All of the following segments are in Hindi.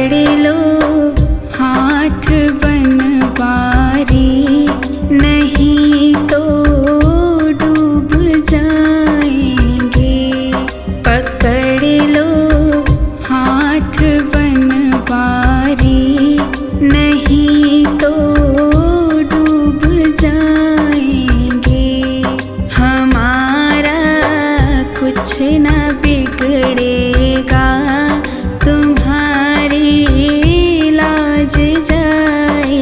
पकड़ लो हाथ बनवारी, नहीं तो डूब जाएंगे। पकड़ लो हाथ बनवारी, नहीं तो डूब जाएंगे। हमारा कुछ न बिगड़ेगा, तुम्हारी लाज जाएगी।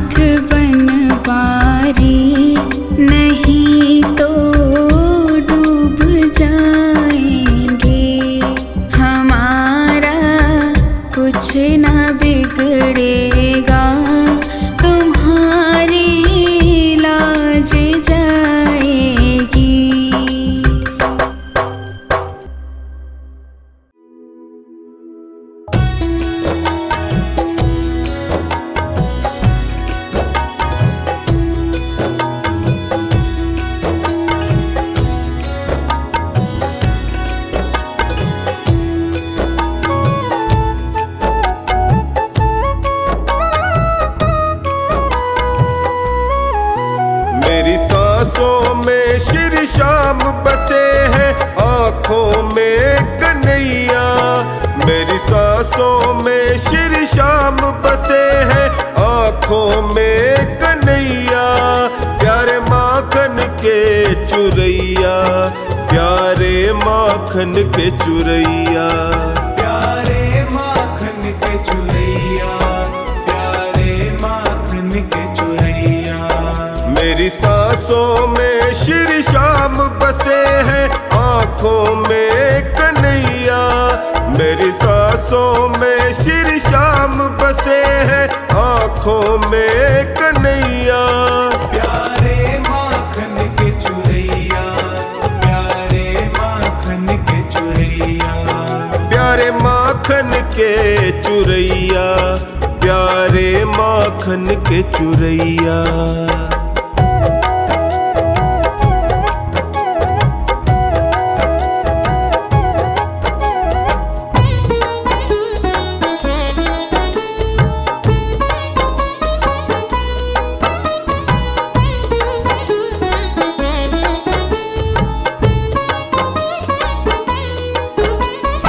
हाथ बनवारी, नहीं तो डूब जाएंगे। हमारा कुछ ना बिगड़ेगा, तुम्हारी लाज जाएगी। मेरी सांसों में श्री श्याम बसे हैं, आँखों में कन्हैया। मेरी सांसों में श्री श्याम बसे हैं, आँखों में कन्हैया। प्यारे माखन के चुरैया, प्यारे माखन के चुरैया, प्यारे माखन के चुरैया, प्यारे माखन के चुरैया। मेरी सांसों में श्री श्याम बसे हैं, आँखों में कन्हैया। मेरी सांसों में श्री श्याम बसे हैं, आँखों में कन्हैया। प्यारे माखन के चुरैया, प्यारे माखन के चुरैया, प्यारे माखन के चुरैया, प्यारे माखन के चुरैया।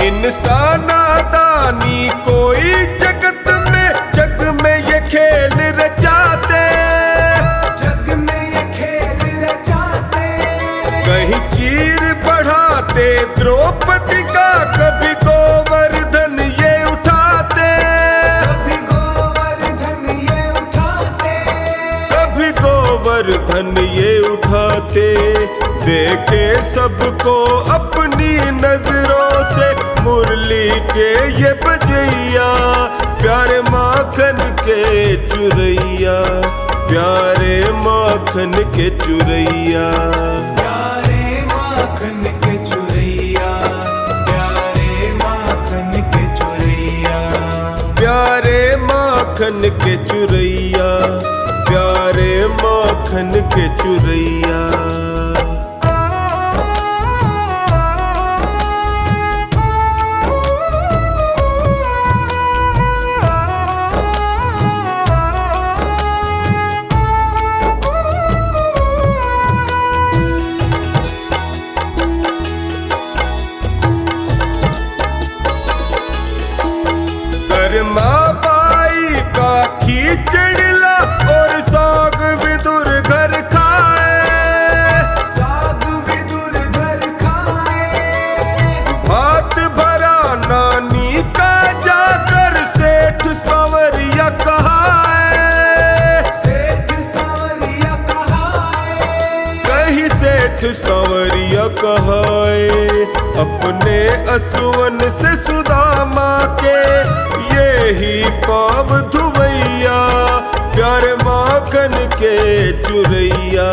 इंसाना दानी कोई जगत में, जग में ये खेल रचाते, जग में ये खेल रचाते। कहीं चीर बढ़ाते द्रौपदी का, कभी गोवर्धन ये उठाते, कभी गोवर्धन ये उठाते, कभी गोवर्धन ये उठाते। देखे सबको अपनी नजरों से मुरली के ये बजैया। प्यारे माखन के चुरैया, प्यारे माखन के चुरैया, प्यारे माखन के चुरैया, प्यारे माखन के चुरैया, प्यारे माखन के चुरैया, प्यारे माखन के चुरैया। माँ बाई का खींचड़ला और साग विदुर घर खाए, साग विदुर घर खाए। भात भरा नानी का जाकर सेठ संवरिया कहाए, सेठ संवरिया कहाए, कहीं सेठ संवरिया कहाए। अपने असुवन से सुदामा के ही पाव धुवैया। प्यारे माखन के चुरैया,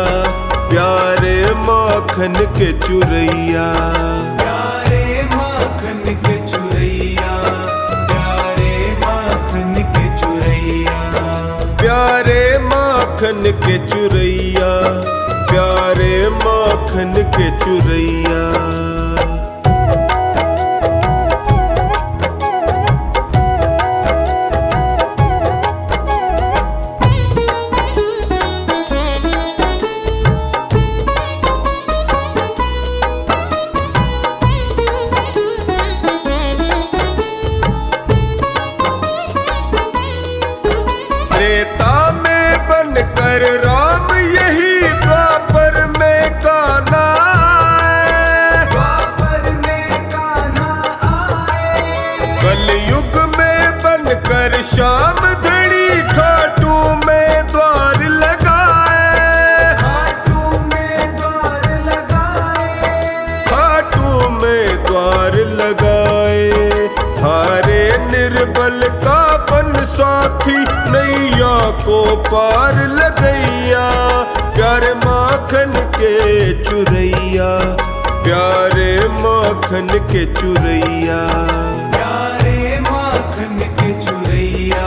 प्यारे माखन के चुरैया, प्यारे माखन के चुरैया, प्यारे माखन के चुरैया, प्यारे माखन के चुरैया, प्यारे माखन के चुरैया। त्रेता में बनकर राम यही द्वापर में कान्हा आए, द्वापर में कान्हा आए। कलयुग में बनकर श्याम धड़ी खाटू में को पार लगैया, प्यारे माखन के चुरैया, प्यारे माखन के चुरैया। प्यारे माखन के चुरैया,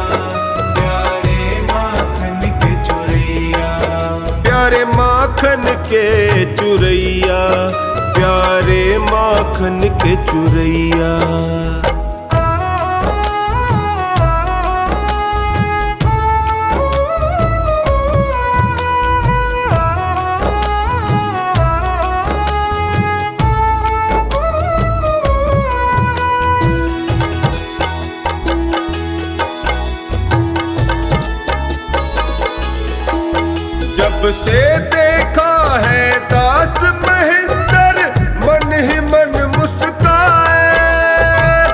प्यारे माखन के चुरैया, प्यारे माखन के चुरैया, प्यारे माखन के चुरैया। जब से देखा है दास महेंद्र, मन ही मन मुस्काए,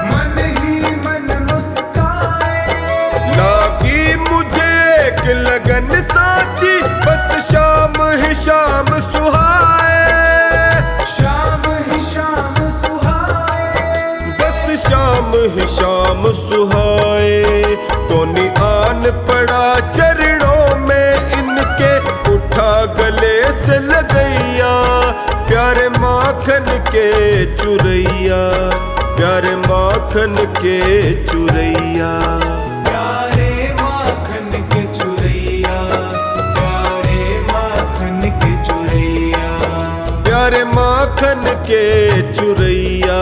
मन ही मन मुस्काए। लागी मुझे एक लगन साची, बस शाम ही शाम सुहाए, शाम ही शाम सुहाए, बस शाम ही शाम सुहाए। कोनी आन पड़ा चरणों में इनके, उठा गले से लगैया, प्यारे माखन के चुरैया, प्यारे माखन के चुरैया। प्यारे माखन के चुरैया, प्यारे माखन के चुरैया, प्यारे माखन के चुरैया,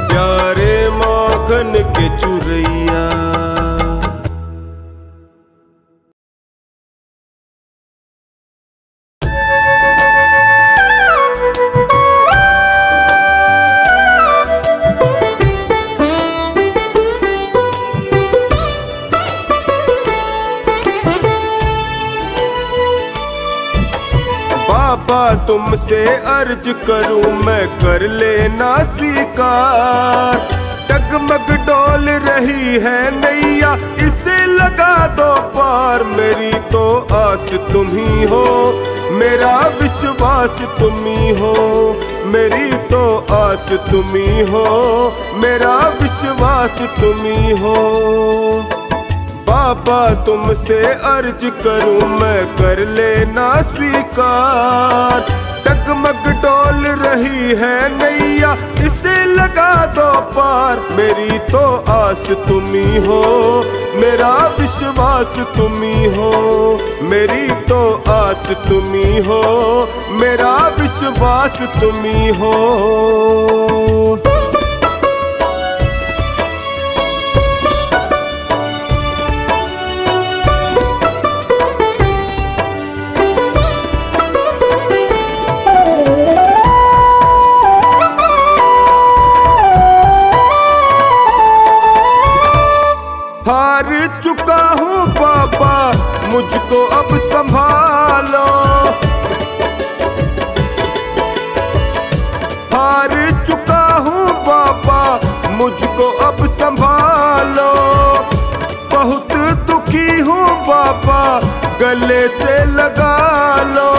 प्यारे माखन के चुरैया। बाबा तुमसे अर्ज करूं मैं, कर लेना स्वीकार। डगमग डोल रही है नैया, इसे लगा दो पार। मेरी तो आस तुम ही हो, मेरा विश्वास तुम ही हो, मेरी तो आस तुम ही हो, मेरा विश्वास तुम ही हो। बाबा तुमसे अर्ज करूं मैं, कर लेना स्वीकार। डगमग डोल रही है नैया, इसे लगा दो पार। मेरी तो आस तुम ही हो, मेरा विश्वास तुम ही हो, मेरी तो आस तुम ही हो, मेरा विश्वास तुम ही हो। हार चुका हूँ बाबा, मुझको अब संभालो। हार चुका हूँ बाबा, मुझको अब संभालो। बहुत दुखी हूँ बाबा, गले से लगा लो।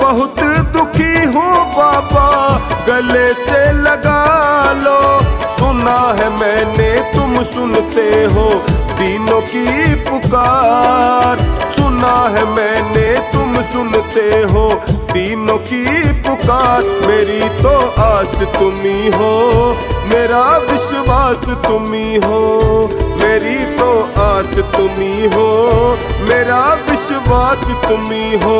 बहुत दुखी हूँ बाबा, गले से लगा लो। सुना है मैंने तुम सुनते हो दीनों की पुकार। सुना है मैंने तुम सुनते हो दीनों की पुकार। मेरी तो आस तुम ही हो, मेरा विश्वास तुम ही हो, मेरी तो आस तुम ही हो, मेरा विश्वास तुम ही हो।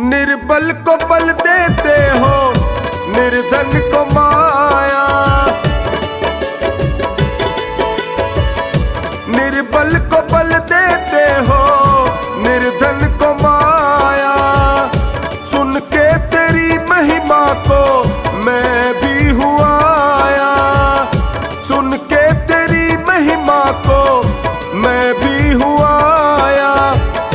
निर्बल को बल देते हो, निर्धन को माया। निर्बल को बल देते हो, निर्धन को माया। सुन के तेरी महिमा को मैं भी हुआ आया। सुन के तेरी महिमा को मैं भी हुआ आया।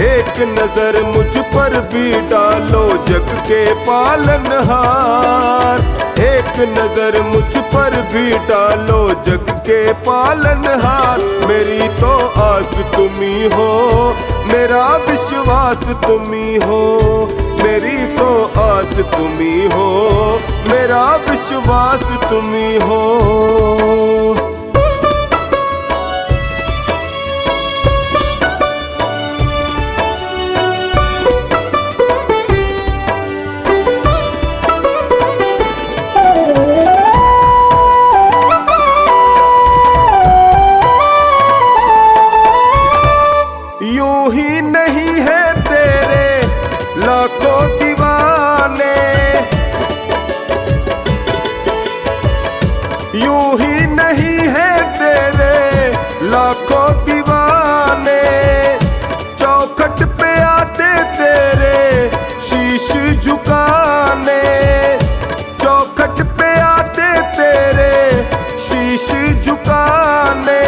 एक नजर मुझ पर पर भी डालो जग के पालनहार। एक नजर मुझ पर भी डालो जग के पालनहार। मेरी तो आस तुम्ही हो, मेरा विश्वास तुम्ही हो। मेरी तो आस तुम्ही हो, मेरा विश्वास तुम्ही हो। यूं ही नहीं है तेरे लाखों दीवाने, यूं ही नहीं है तेरे लाखों दीवाने। चौखट पे आते तेरे शीश झुकाने, चौखट पे आते तेरे शीश झुकाने।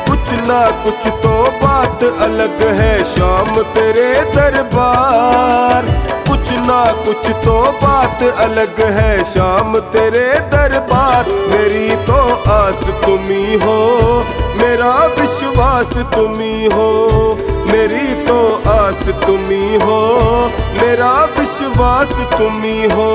कुछ ना कुछ तो बात अलग है शाम तेरे दरबार। कुछ ना कुछ तो बात अलग है शाम तेरे दरबार। मेरी तो आस तुम्ही हो, मेरा विश्वास तुम्ही हो। मेरी तो आस तुम्ही हो, मेरा विश्वास तुम्ही हो।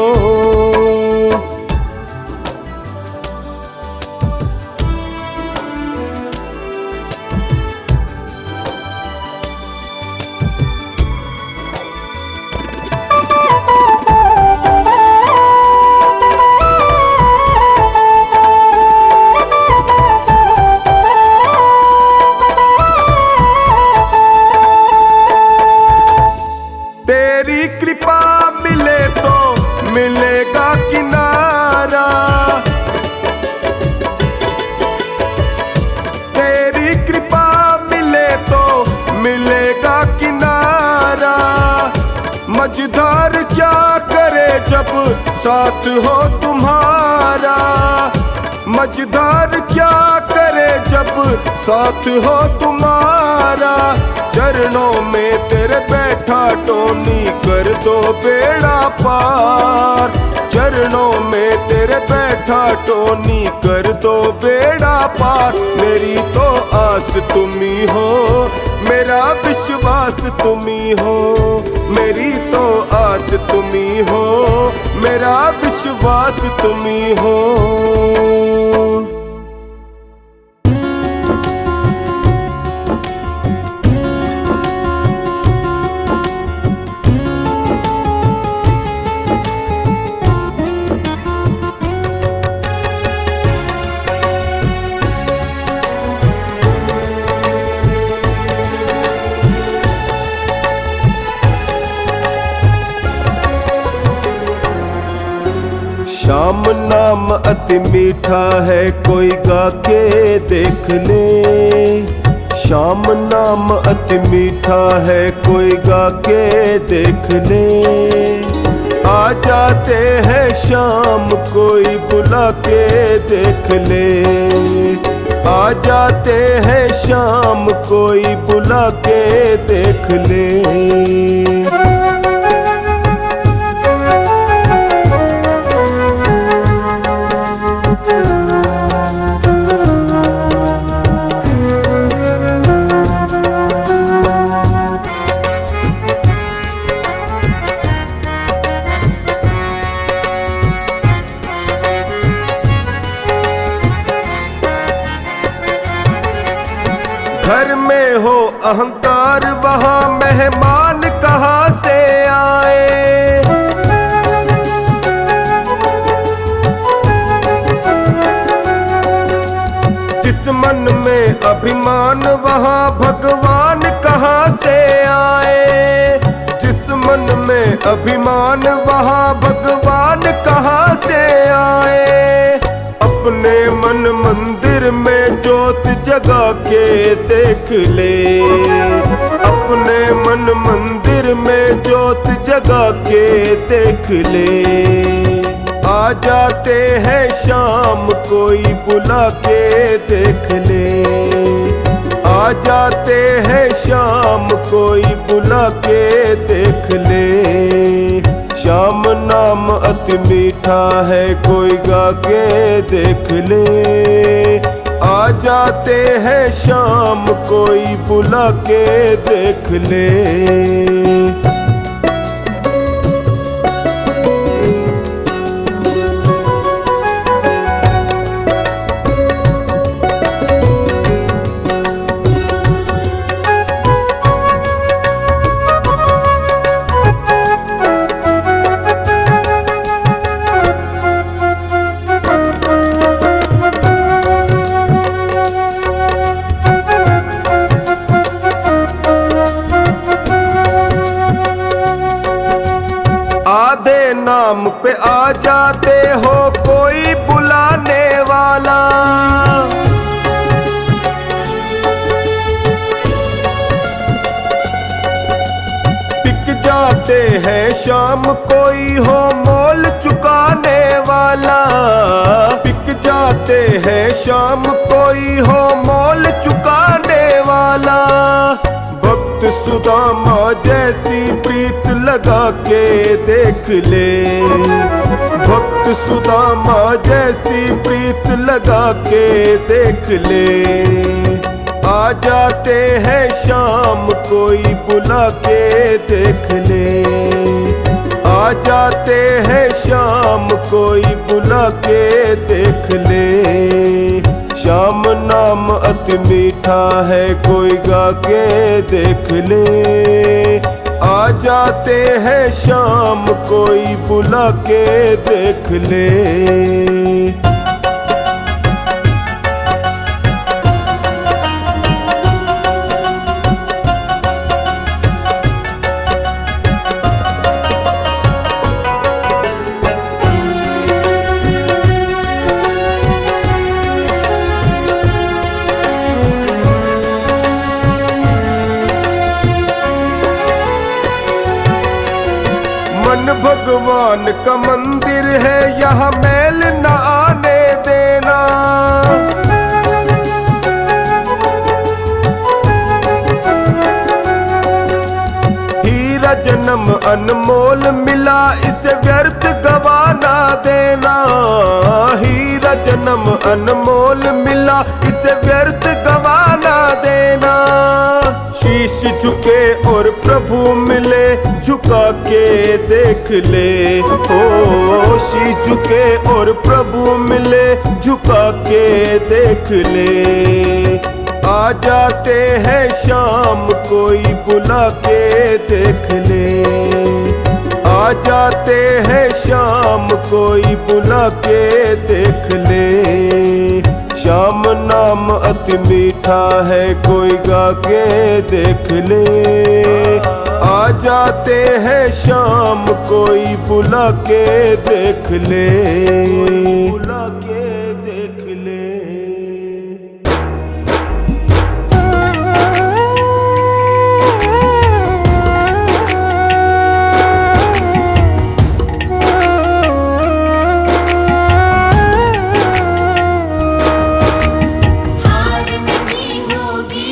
तेरी कृपा मिले तो मिलेगा किनारा, तेरी कृपा मिले तो मिलेगा किनारा। मझधार क्या करे जब साथ हो तुम्हारा, मझधार क्या करे जब साथ हो तुम्हारा। चरणों में तेरे बैठा टोनी कर दो बेड़ा पार। चरणों में तेरे बैठा टोनी कर दो बेड़ा पार। मेरी तो आस तुम्ही हो, मेरा विश्वास तुम्ही हो। मेरी तो आस तुम्ही हो, मेरा विश्वास तुम्ही हो। श्याम नाम अति मीठा है कोई गा के देख ले। श्याम नाम अति मीठा है कोई गा के देख ले। आ जाते हैं शाम कोई बुला के देख ले। आ जाते हैं शाम कोई बुला के देख ले। घर में हो अहंकार वहाँ मेहमान कहाँ से आए। जिस मन में अभिमान वहाँ भगवान कहाँ से आए। जिस मन में अभिमान वहाँ भगवान कहाँ से आए। अपने मन मंदिर में ज्योत जगा के देख ले। अपने मन मंदिर में ज्योत जगा के देख ले। आ जाते हैं शाम कोई बुला के देख ले। आ आ जाते हैं शाम कोई बुला के देख ले। श्याम नाम अति मीठा है कोई गा के देख ले। आ जाते हैं शाम कोई बुला के देख ले। आधे नाम पे आ जाते हो कोई बुलाने वाला। बिक जाते हैं शाम कोई हो मोल चुकाने वाला। बिक जाते हैं शाम कोई हो मोल चुकाने वाला। भक्त सुदामा जैसी प्रीत लगा के देख ले। भक्त सुदामा जैसी प्रीत लगा के देख ले। आ जाते हैं शाम कोई बुला के देख ले। आ जाते हैं शाम कोई बुला के देख ले। श्याम नाम अति मीठा है कोई गा के देख ले। आ जाते हैं शाम कोई बुला के देख ले। मन भगवान का मंदिर है यहाँ मैल न आने देना। हीरा जन्म अनमोल मिला इसे व्यर्थ गवाना देना। हीरा जन्म अनमोल मिला इसे व्यर्थ गवाना देना। शीश झुके और प्रभु मिले झुका के देख ले। ओ शीश झुके और प्रभु मिले झुका के देख ले। आ जाते हैं शाम कोई बुला के देख ले। आ जाते हैं शाम कोई बुला के देख ले। श्याम नाम अति मीठा है कोई गा के देख ले। आ जाते हैं शाम कोई बुला के देख ले। बुला के देख ले। हार नहीं होगी।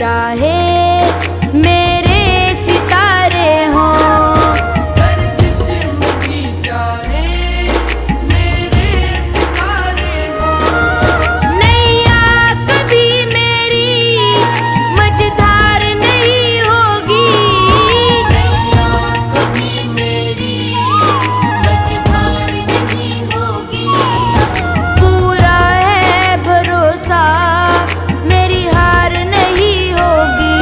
चाहे मेरे सितारे हों, गर्दिश में भी चाहे मेरे सितारे हों। नैया कभी मेरी मझधार नहीं होगी, नैया कभी मेरी मझधार नहीं होगी। पूरा है भरोसा मेरी हार नहीं होगी।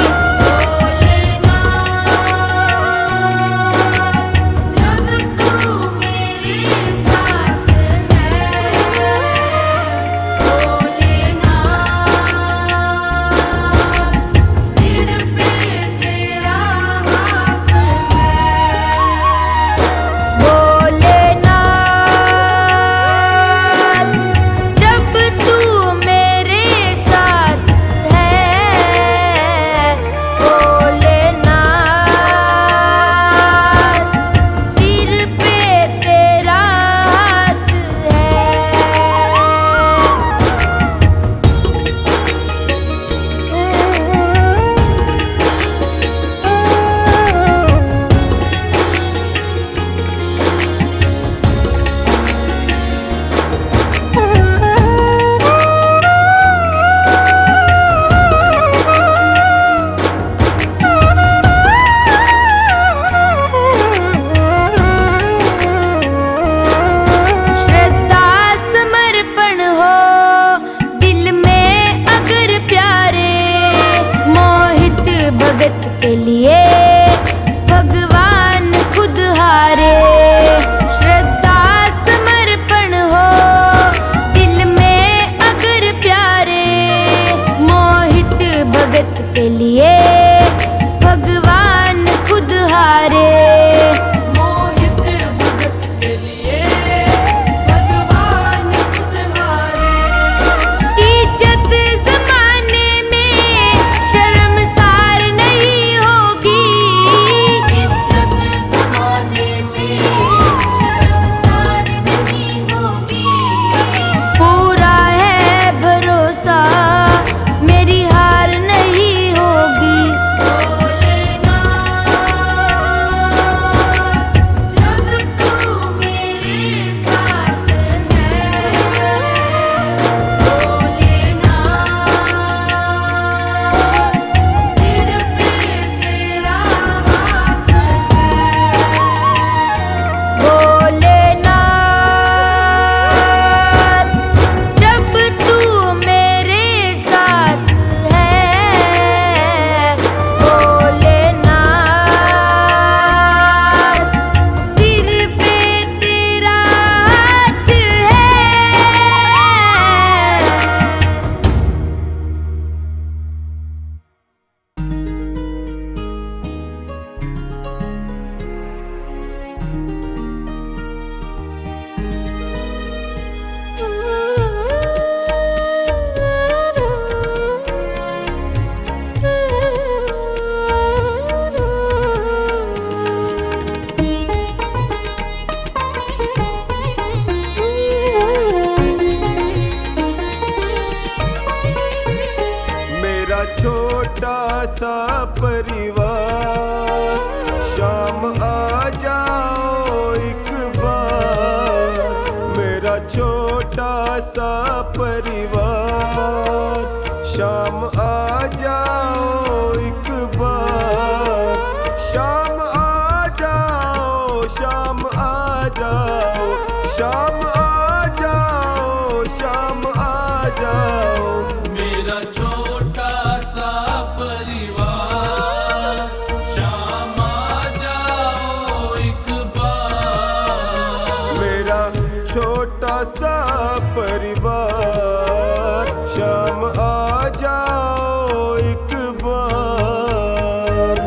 जब तू मेरे साथ है, भोलेनाथ, सिर पे तेरा हाथ है। भोलेनाथ, जब तू मेरे साथ है, भोलेनाथ, सिर पे तेरा हाथ है। श्रद्धा समर्पण हो दिल में अगर प्यारे, मोहित भगत के लिए भगवान खुद हारे। श्रद्धा समर्पण हो दिल में अगर प्यारे, मोहित भगत के लिए भगवान खुद हारे। मोहित भगत के लिए भगवान खुद हारे। इज्जत जमाने में शर्मसार नहीं होगी, इज्जत ज़माने में शर्मसार नहीं होगी। पूरा है भरोसा मेरी हार नहीं होगी। भोलेनाथ, जब तू मेरे साथ है, भोलेनाथ, सिर पे तेरा हाथ है। भोलेनाथ, जब तू मेरे साथ है, भोलेनाथ, सिर पे तेरा हाथ है। मेरा छोटा सा परिवार, शाम आ जाओ एक बार। मेरा छोटा सा परिवार, शाम आ जाओ एक बार। शाम आ जाओ, शाम आ जाओ, शाम आ जाओ, शाम आ जाओ। मेरा छोटा सा परिवार, शाम आ जाओ एक बार। मेरा छोटा सा परिवार, शाम आ जाओ एक बार।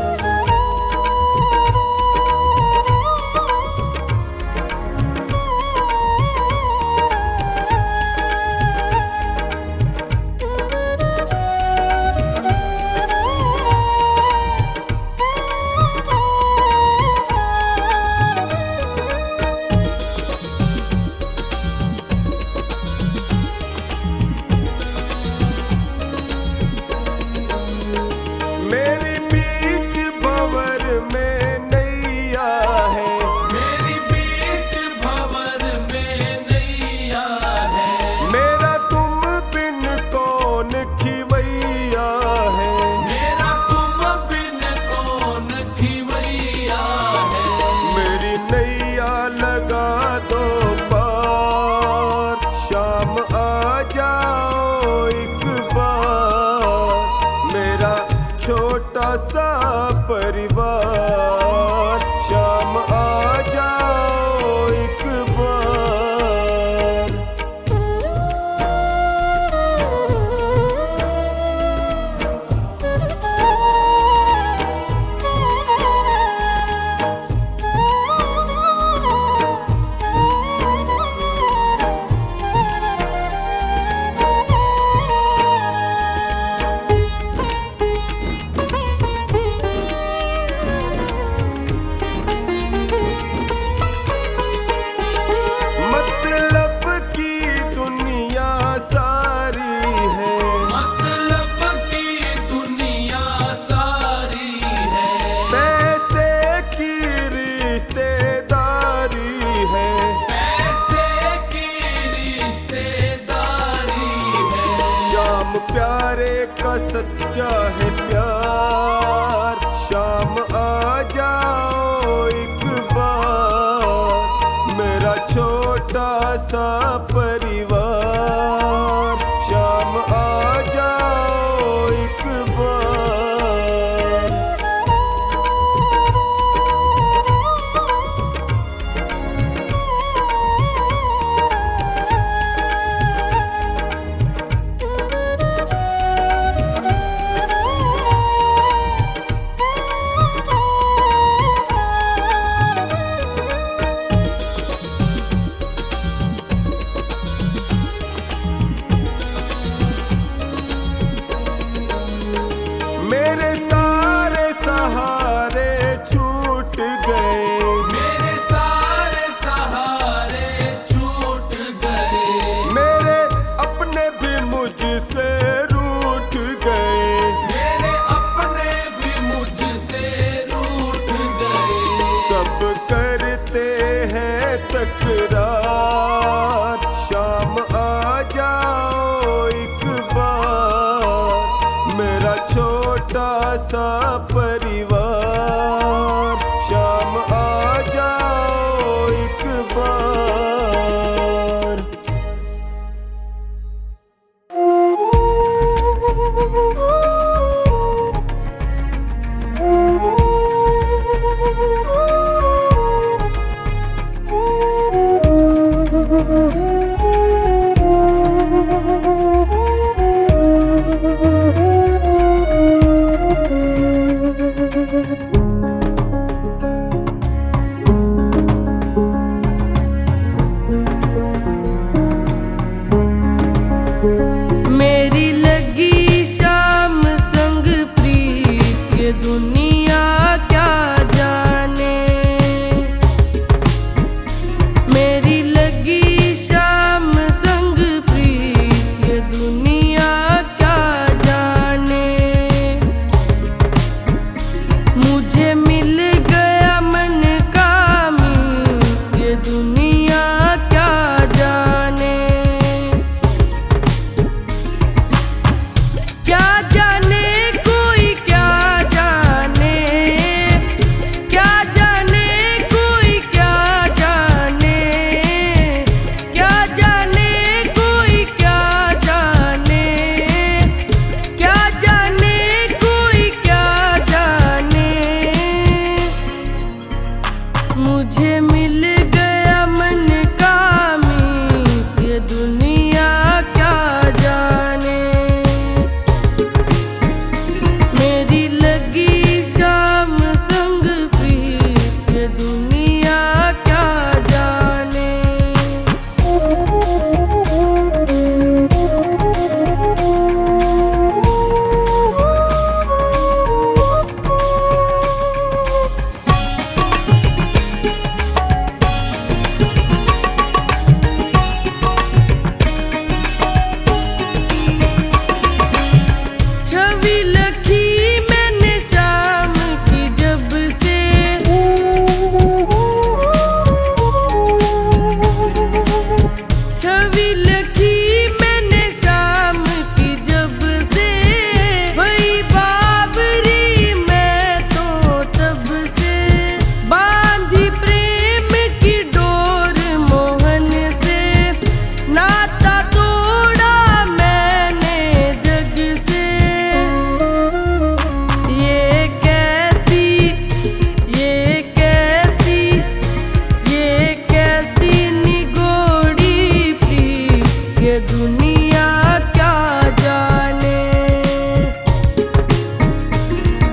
सच्चा है प्यार, शाम आ जाओ एक बार मेरा छोटा सा परिवार, शाम आ जाओ एक बार। मेरे सारे सहारे छूट गए, मेरे सारे सहारे छूट गए, मेरे अपने भी मुझसे रूठ गए, मेरे अपने भी मुझसे रूठ गए। सब करते हैं तकरार, शाम आ जाओ एक बार मेरा छोटा सा परिवार, शाम आ जाओ एक बार। मेरी लगी शाम संग प्रीत ये दुनिया क्या जाने, मेरी लगी शाम संग प्रीत ये दुनिया क्या जाने। मुझे मिल गया मन का मीत ये दुनिया क्या जाने, क्या जाने कोई क्या जाने, क्या जाने कोई क्या जाने, क्या जाने कोई क्या जाने, क्या जाने कोई क्या जाने। मुझे मिल गया मन का मीत ये दुनिया क्या जाने, मेरी लगी शाम संग प्रीत ये दुनिया क्या जाने। छवि लखी मैंने शाम की जब से, छवि लखी मैंने शाम की जब से, वही बाबरी मैं तो तब से, बांधी प्रेम की डोर मोहन से, नाता तोड़ा मैंने जग से। ये कैसी, ये कैसी, ये कैसी निगोड़ी प्रीत ये दुनिया क्या जाने,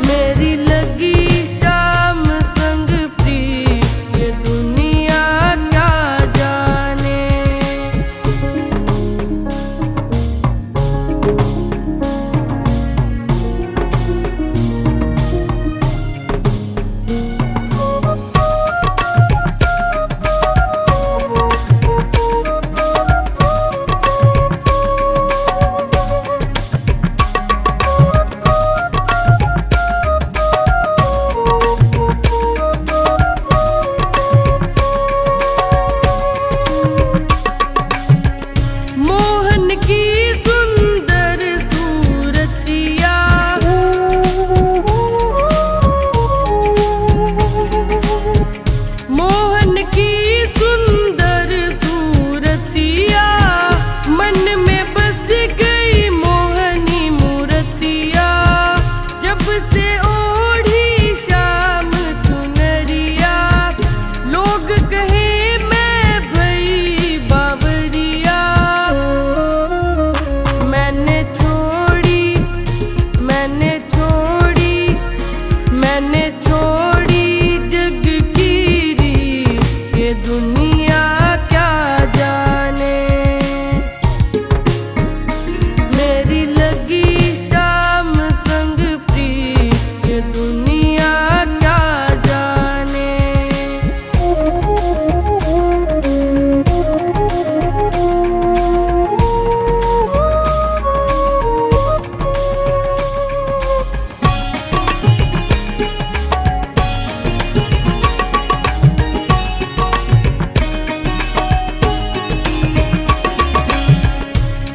मेरी लगी शाम संग प्रीत ये दुनिया क्या जाने।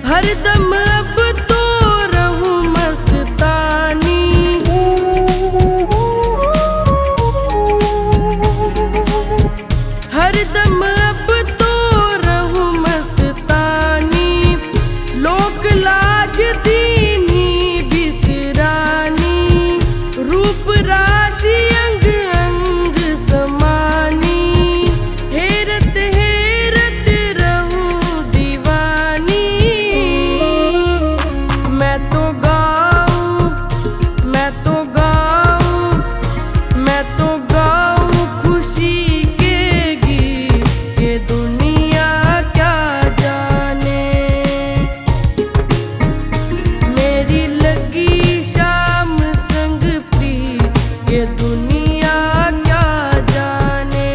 हरदम अब तो रहूं मस्तानी। हरदम अब तो रहूं मस्तानी। लोक लाज दीनी बिसरानी। रूप राशि अंग अंग समानी। हेरत हेरत रहूं दीवानी। मैं तो गाऊं, मैं तो गाऊं, मैं तो गाऊं खुशी के गीत। ये दुनिया क्या जाने। मेरी लगी शाम संग प्रीत। ये दुनिया क्या जाने।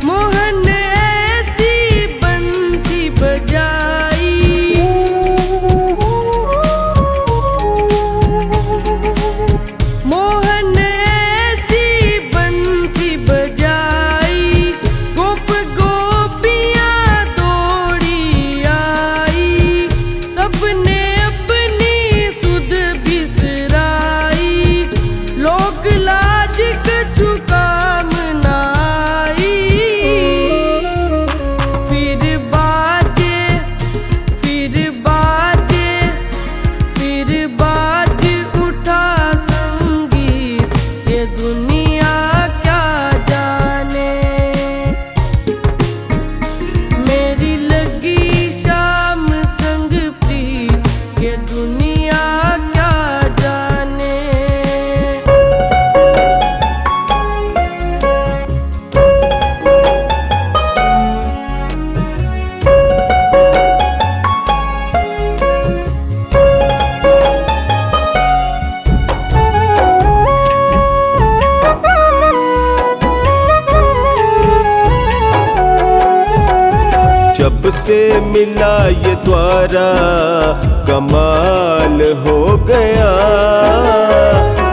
मोहन ऐसी बंसी बजाई। मोहन ऐसी बंसी बजाई। गोप गोपियाँ दौड़ी आई। सबने अपनी सुध बिसराई। लोक लाज कछु काम न आई। फिर बाजे, फिर बाजे, फिर बाज उठा संगीत। ये दुनिया क्या जाने। मेरी लगी शाम संग प्रीत। ये दुनिया क्या जाने। जब से मिला ये द्वारा कमाल हो गया।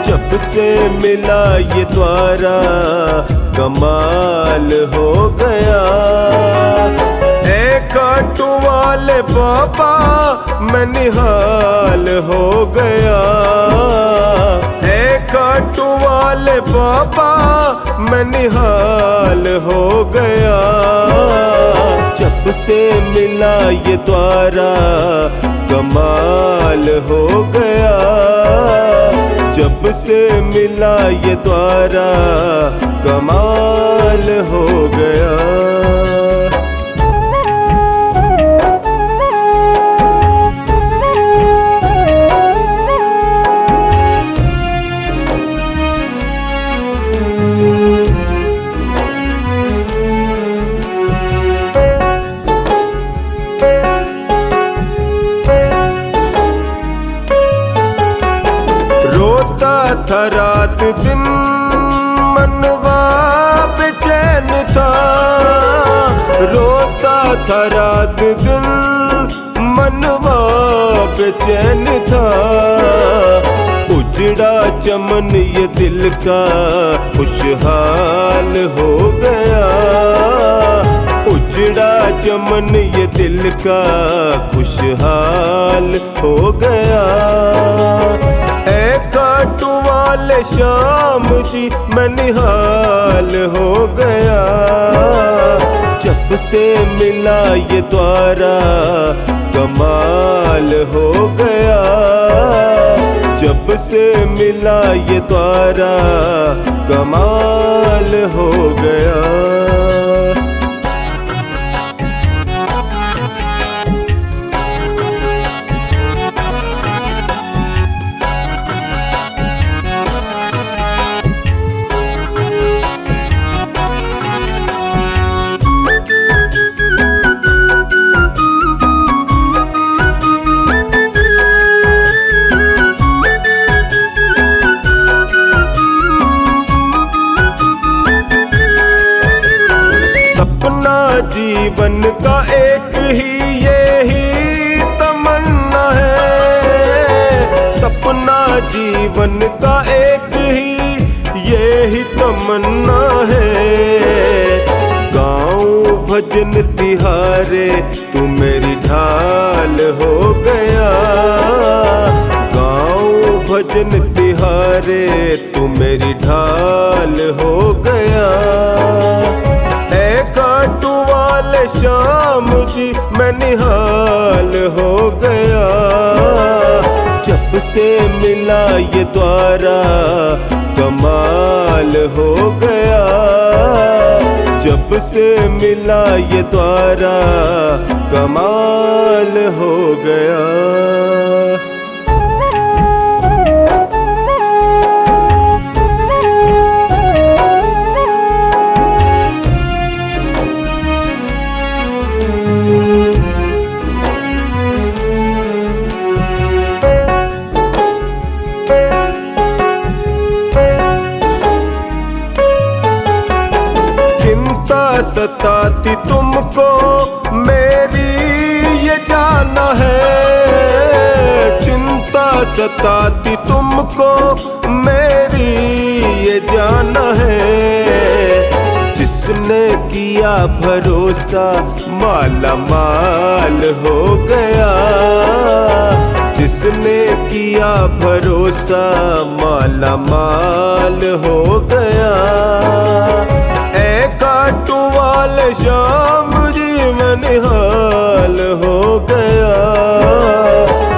जब से मिला ये द्वारा कमाल हो गया। ए कांटू वाले बाबा मैं निहाल हो गया। ए कांटू वाले बाबा मैं निहाल हो गया। जब से मिला ये द्वारा कमाल हो गया। जब से मिला ये द्वारा कमाल हो गया। रोता था रात दिन मनवा बेचैन था। रोता था रात दिन मनवा बेचैन था। उजड़ा चमन ये दिल का खुशहाल हो गया। उजड़ा चमन ये दिल का खुशहाल हो गया। कांटू वाले श्याम जी मैं निहाल हो गया। जब से मिला ये द्वारा कमाल हो गया। जब से मिला ये द्वारा कमाल हो गया। तमन्ना है। गाऊं भजन तिहारे तू मेरी ढाल हो गया। गाऊं भजन तिहारे तू मेरी ढाल हो गया। ऐ कांटू वाले श्याम जी मैं निहाल हो गया। जब से मिला ये द्वारा कमाल हो गया। जब से मिला ये द्वारा कमाल हो गया। चिंता सताती तुमको मेरी ये जाना है। चिंता सताती तुमको मेरी ये जाना है। जिसने किया भरोसा माला माल हो गया। जिसने किया भरोसा माला माल हो गया। कांटू वाले श्याम जी मैं निहाल हो गया।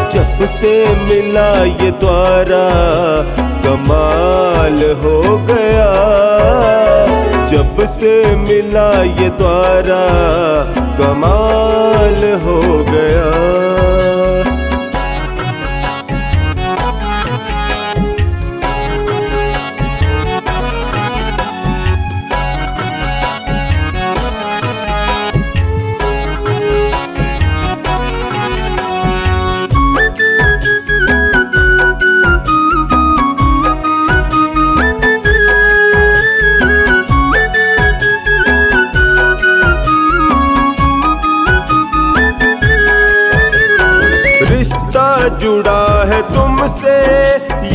जब से मिला ये द्वारा कमाल हो गया। जब से मिला ये द्वारा कमाल हो गया। रिश्ता जुड़ा है तुमसे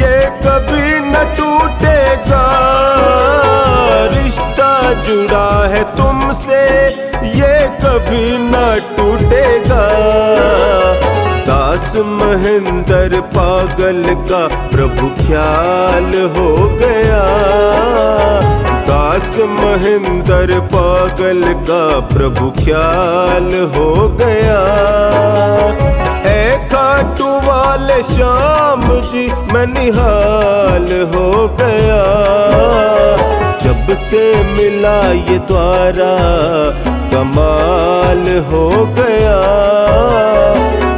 ये कभी न टूटेगा। रिश्ता जुड़ा है तुमसे ये कभी न टूटेगा। दास महेंद्र पागल का प्रभु ख्याल हो गया। दास महेंद्र पागल का प्रभु ख्याल हो गया। कांटू वाले श्याम जी मैं निहाल हो गया। जब से मिला ये द्वारा कमाल हो गया।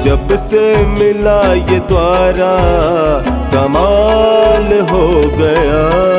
जब से मिला ये द्वारा कमाल हो गया।